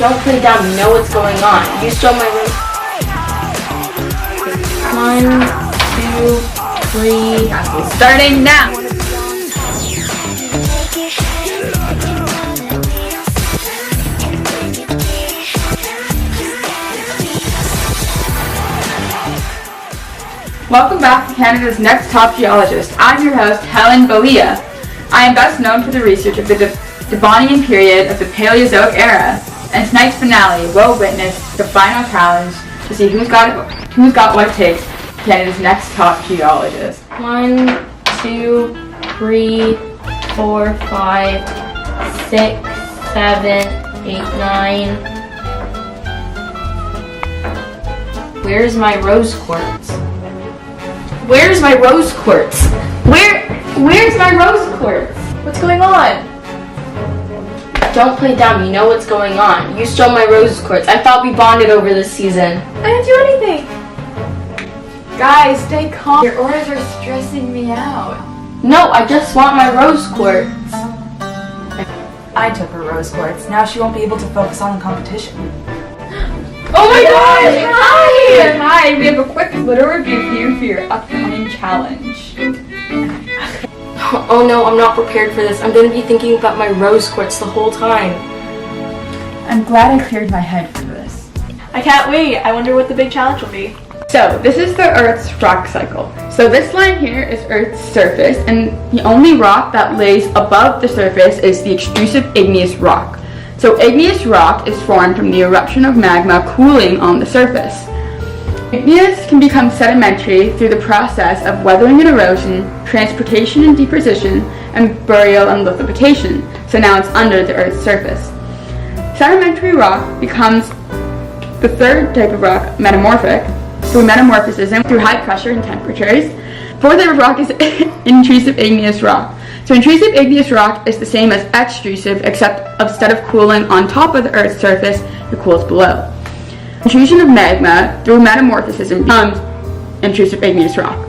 Don't play dumb, you know what's going on. You stole my room. 1, 2, 3. Castle starting now! Welcome back to Canada's Next Top Geologist. I'm your host, Helen Balia. I am best known for the research of the Devonian period of the Paleozoic era, and tonight's finale will witness the final challenge to see who's got what it takes to be Canada's Next Top Geologist. 1, 2, 3, 4, 5, 6, 7, 8, 9. Where's my rose quartz? Where's my rose quartz? Where's my rose quartz? What's going on? Don't play dumb, you know what's going on. You stole my rose quartz. I thought we bonded over this season. I didn't do anything! Guys, stay calm. Your orders are stressing me out. No, I just want my rose quartz. I took her rose quartz. Now she won't be able to focus on the competition. Oh my gosh! Hi! Hi! We have a quick little review here for your upcoming challenge. Oh no, I'm not prepared for this. I'm going to be thinking about my rose quartz the whole time. I'm glad I cleared my head for this. I can't wait. I wonder what the big challenge will be. So, this is the Earth's rock cycle. So this line here is Earth's surface, and the only rock that lays above the surface is the extrusive igneous rock. So igneous rock is formed from the eruption of magma cooling on the surface. Igneous can become sedimentary through the process of weathering and erosion, transportation and deposition, and burial and lithification. So now it's under the Earth's surface. Sedimentary rock becomes the third type of rock, metamorphic, through metamorphism through high pressure and temperatures. Fourth type of rock is intrusive igneous rock. So intrusive igneous rock is the same as extrusive, except instead of cooling on top of the Earth's surface, it cools below. Intrusion of magma through metamorphism becomes intrusive igneous rock.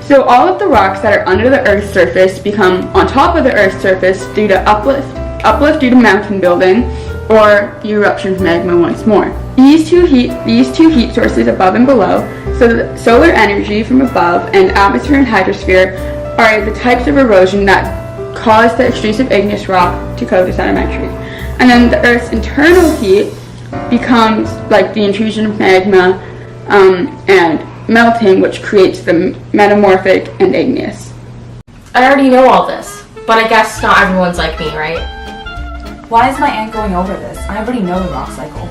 So all of the rocks that are under the Earth's surface become on top of the Earth's surface due to uplift due to mountain building, or the eruption of magma once more. These two heat sources above and below, so the solar energy from above and atmosphere and hydrosphere, are the types of erosion that cause the extrusive igneous rock to go to sedimentary. And then the Earth's internal heat becomes like the intrusion of magma and melting, which creates the metamorphic and igneous. I already know all this, but I guess not everyone's like me, right? Why is my aunt going over this? I already know the rock cycle.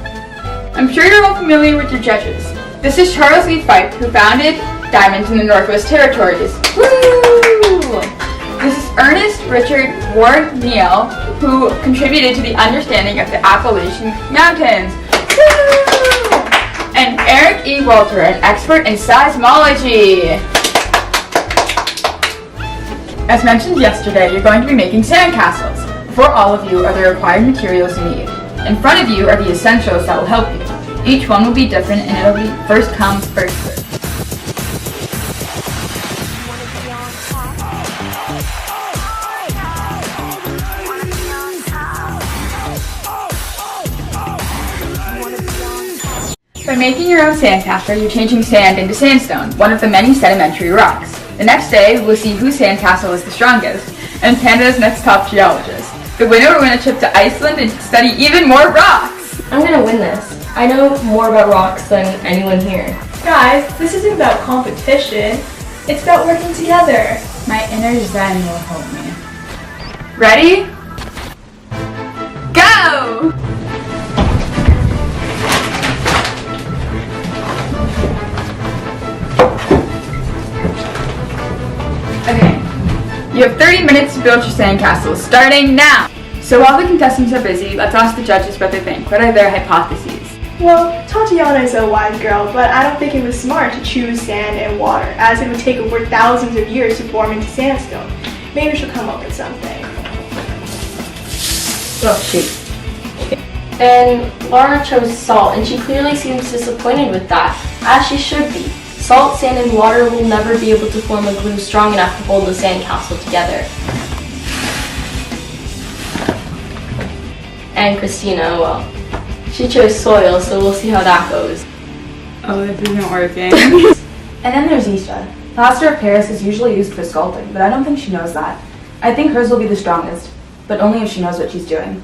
I'm sure you're all familiar with your judges. This is Charles Lee Fife, who founded Diamonds in the Northwest Territories. Woo! This is Ernest Richard Ward Neal, who contributed to the understanding of the Appalachian Mountains. Woo! And Eric E. Walter, an expert in seismology. As mentioned yesterday, you're going to be making sandcastles. Before all of you are the required materials you need. In front of you are the essentials that will help you. Each one will be different, and it'll be first come, first served. By making your own sandcastle, you're changing sand into sandstone, one of the many sedimentary rocks. The next day, we'll see whose sandcastle is the strongest, and Canada's Next Top Geologist. The winner will win a trip to Iceland and study even more rocks! I'm gonna win this. I know more about rocks than anyone here. Guys, this isn't about competition. It's about working together. My inner zen will help me. Ready? Go! Okay, you have 30 minutes to build your sandcastle, starting now! So while the contestants are busy, let's ask the judges what they think. What are their hypotheses? Well, Tatiana is a wise girl, but I don't think it was smart to choose sand and water, as it would take over thousands of years to form into sandstone. Maybe she'll come up with something. Oh, shoot. And Lara chose salt, and she clearly seems disappointed with that, as she should be. Salt, sand, and water will never be able to form a glue strong enough to hold the sandcastle together. And Christina, well, She chose soil, so we'll see how that goes. Oh, this isn't working. And then there's Eisha. Plaster of Paris is usually used for sculpting, but I don't think she knows that. I think hers will be the strongest, but only if she knows what she's doing.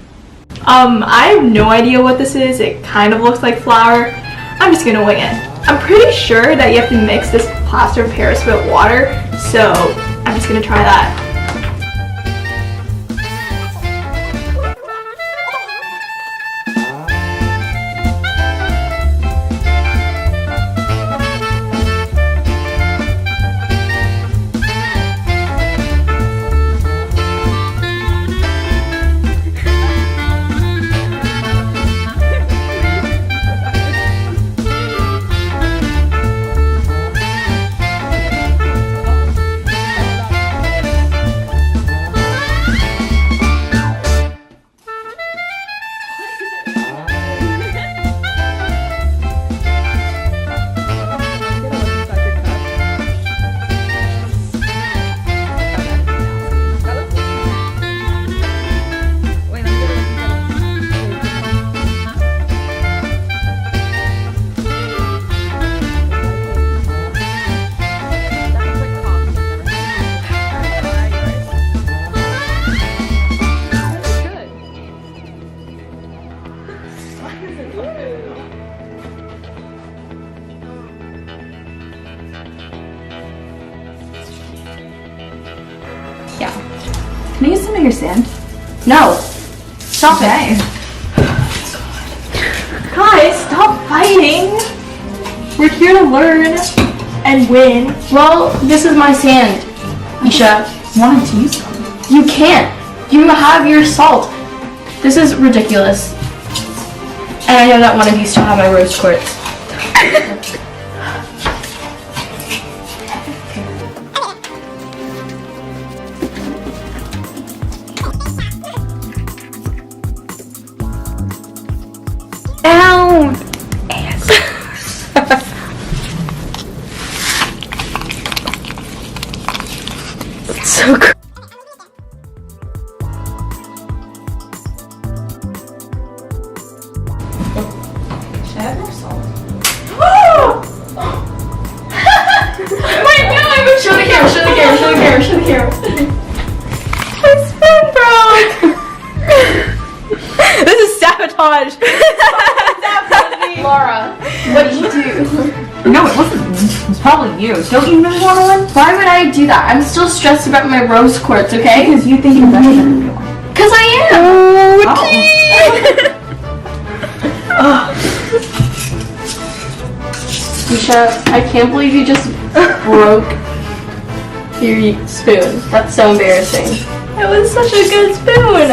I have no idea what this is. It kind of looks like flour. I'm just gonna wing it. I'm pretty sure that you have to mix this plaster of Paris with water, so I'm just gonna try that. Can I use some of your sand? No! Stop Okay. Guys, stop fighting! We're here to learn and win. Well, this is my sand, Eisha. Wanted to use some. You can't! You have your salt. This is ridiculous. And I know that one of you still have my rose quartz. Down! It's so cool. Should I have more salt? Wait, no! Show the camera, show the camera, show the camera, show the camera. My spoon broke! This is sabotage! Lara, what did you do? No, it wasn't me. It was probably you. Don't you really want to win? Why would I do that? I'm still stressed about my rose quartz, okay? Because you think you're better than everyone. Because I am! Eisha, I can't believe you just broke your spoon. That's so embarrassing. It was such a good spoon!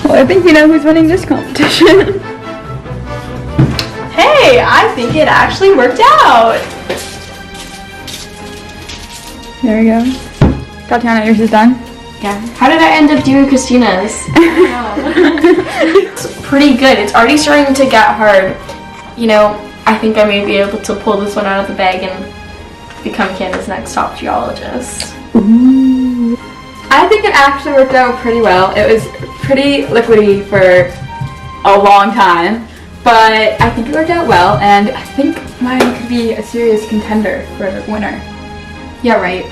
Well, I think we know who's winning this competition. Hey, I think it actually worked out! There we go. Tatiana, yours is done? Yeah. How did I end up doing Christina's? It's pretty good. It's already starting to get hard. You know, I think I may be able to pull this one out of the bag and become Canada's next top geologist. Ooh. I think it actually worked out pretty well. It was pretty liquidy for a long time, but I think it worked out well, and I think mine could be a serious contender for winner. Yeah, right.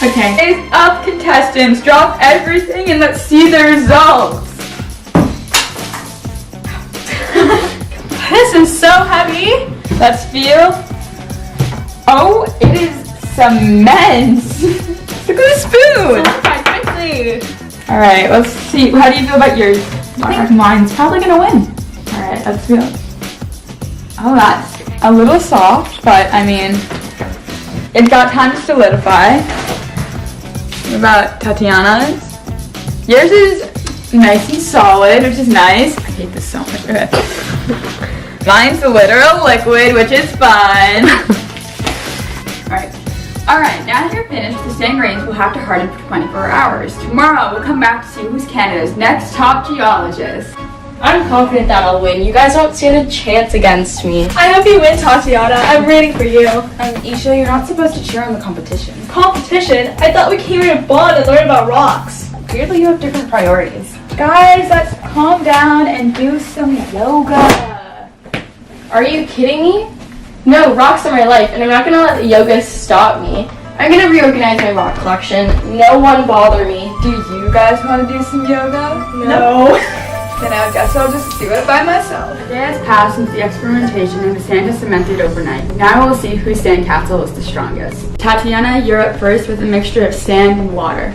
Okay. Face up, contestants. Drop everything and let's see the results. This is so heavy! Let's feel. Oh, it is cement. Look at the spoon. Quite quickly! Alright, let's see. How do you feel about yours? I think mine's probably gonna win. Alright, let's feel. Oh, that's a little soft, but I mean, it got time to solidify. What about Tatiana's? Yours is nice and solid, which is nice. I hate this so much. Mine's a literal liquid, which is fun. Alright, now that you're finished, the sand grains will have to harden for 24 hours. Tomorrow, we'll come back to see who's Canada's next top geologist. I'm confident that I'll win. You guys don't stand a chance against me. I hope you win, Tatiana. I'm rooting for you. Eisha, you're not supposed to cheer on the competition. Competition? I thought we came here to bond and learn about rocks. Clearly you have different priorities. Guys, let's calm down and do some yoga. Are you kidding me? No, rocks are my life, and I'm not gonna let yoga stop me. I'm gonna reorganize my rock collection. No one bother me. Do you guys want to do some yoga? No. Then I guess I'll just do it by myself. A day has passed since the experimentation and the sand is cemented overnight. Now we'll see whose sandcastle is the strongest. Tatiana, you're up first with a mixture of sand and water.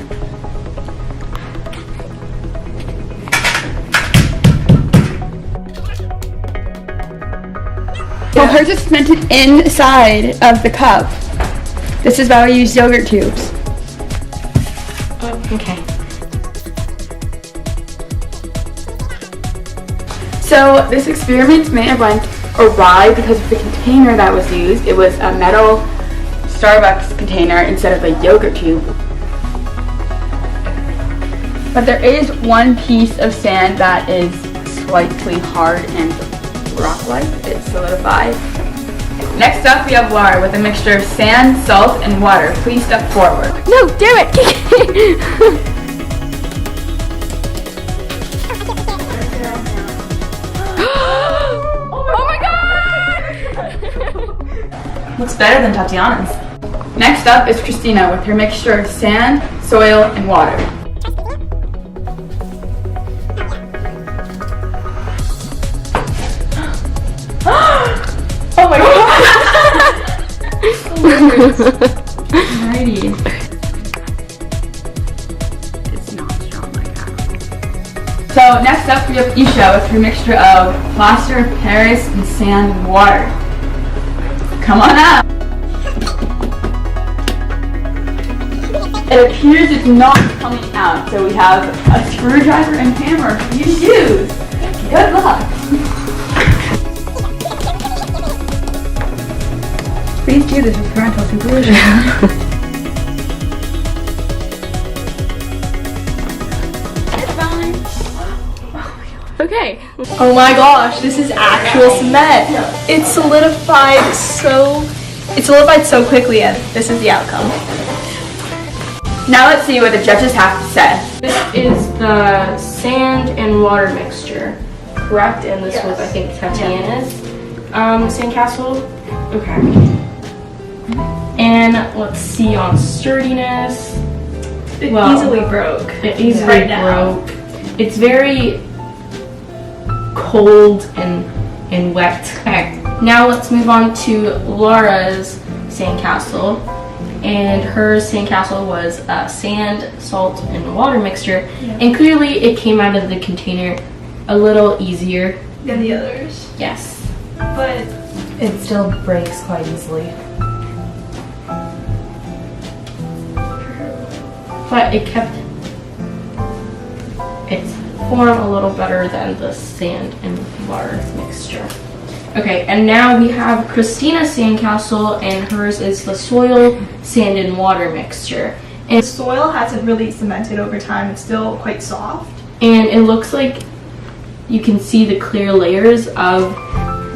Well, hers is cemented inside of the cup. This is why we use yogurt tubes. Okay. So this experiment may have went awry because of the container that was used. It was a metal Starbucks container instead of a yogurt tube. But there is one piece of sand that is slightly hard and rock-like. It's solidified. Next up, we have Lara with a mixture of sand, salt, and water. Please step forward. No, do it! Oh my god! Looks better than Tatiana's. Next up is Christina with her mixture of sand, soil, and water. Oh my god! Alrighty. It's not strong like that. So next up we have Eisha with her mixture of plaster of Paris and sand and water. Come on up! It appears it's not coming out, so we have a screwdriver and hammer for you to use. Good luck! Please do this with parental supervision. It's fine. Okay. Oh my gosh, this is actual cement. It's solidified so quickly, and this is the outcome. Now let's see what the judges have to say. This is the sand and water mixture, correct? And this was, I think, Tatiana's sandcastle. Okay. And let's see on sturdiness. It Well, easily broke. It easily Right now. broke. It's very cold and wet. Okay. Now let's move on to Lara's sandcastle. And her sandcastle was sand, salt, and water mixture. Yeah. And clearly it came out of the container a little easier. Than the others. Yes. But It still breaks quite easily. But it kept its form a little better than the sand and water mixture. Okay, and now we have Christina's sandcastle, and hers is the soil, sand, and water mixture. the soil hasn't really cemented over time. It's still quite soft. And it looks like you can see the clear layers of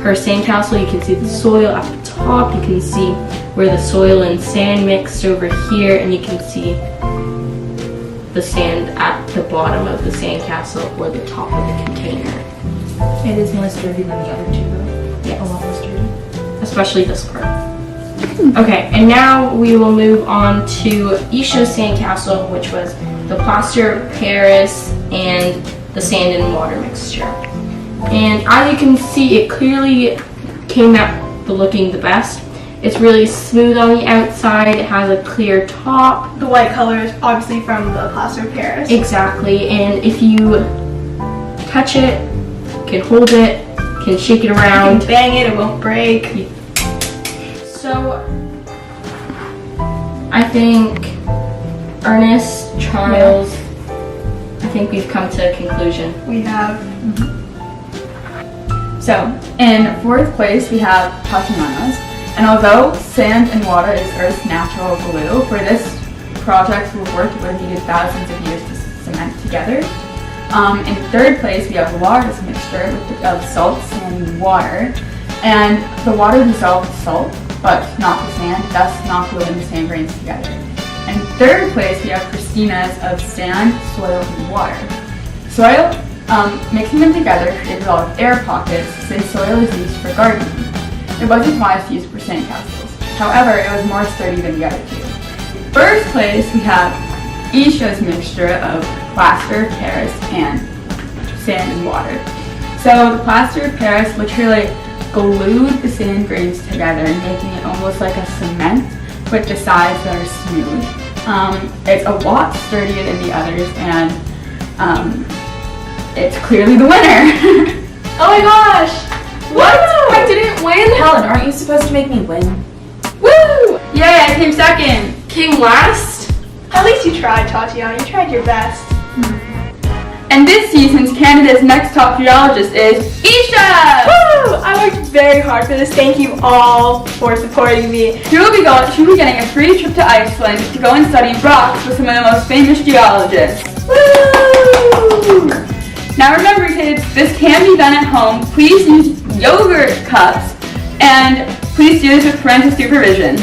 her sandcastle. You can see the soil at the top. You can see where the soil and sand mixed over here, and you can see the sand at the bottom of the sandcastle or the top of the container. It is more sturdy than the other two, though. Yes. A lot more sturdy. Especially this part. Okay, and now we will move on to Eisha's sandcastle, which was the plaster of Paris and the sand and water mixture. And as you can see, it clearly came out looking the best. It's really smooth on the outside. It has a clear top. The white color is obviously from the plaster of Paris. Exactly, and if you touch it, can hold it, can shake it You around. can bang it, it won't break. So, I think Ernest, Charles, I think we've come to a conclusion. We have So, in fourth place, we have Tatiana's. And although sand and water is Earth's natural glue, for this project for work it would have needed thousands of years to cement together. In third place, we have Lara's mixture of salt, sand, and water. And the water dissolved the salt, but not the sand, thus not gluing the sand grains together. In third place, we have Christina's of sand, soil, and water. Soil, mixing them together created a lot of air pockets since soil is used for gardening. It wasn't wise to use for sandcastles. However, it was more sturdy than the other two. First place, we have Eisha's mixture of plaster of Paris and sand and water. So the plaster of Paris literally glued the sand grains together, making it almost like a cement with the sides that are smooth. It's a lot sturdier than the others, and it's clearly the winner. Oh my gosh! What? I didn't win? Helen, aren't you supposed to make me win? Woo! Yay, I came second. Came last? At least you tried, Tatiana. You tried your best. And this season's Canada's Next Top Geologist is Eisha! Woo! I worked very hard for this. Thank you all for supporting me. She'll be getting a free trip to Iceland to go and study rocks with some of the most famous geologists. Woo! Now remember kids, this can be done at home. Please use yogurt cups and please do this with parental supervision.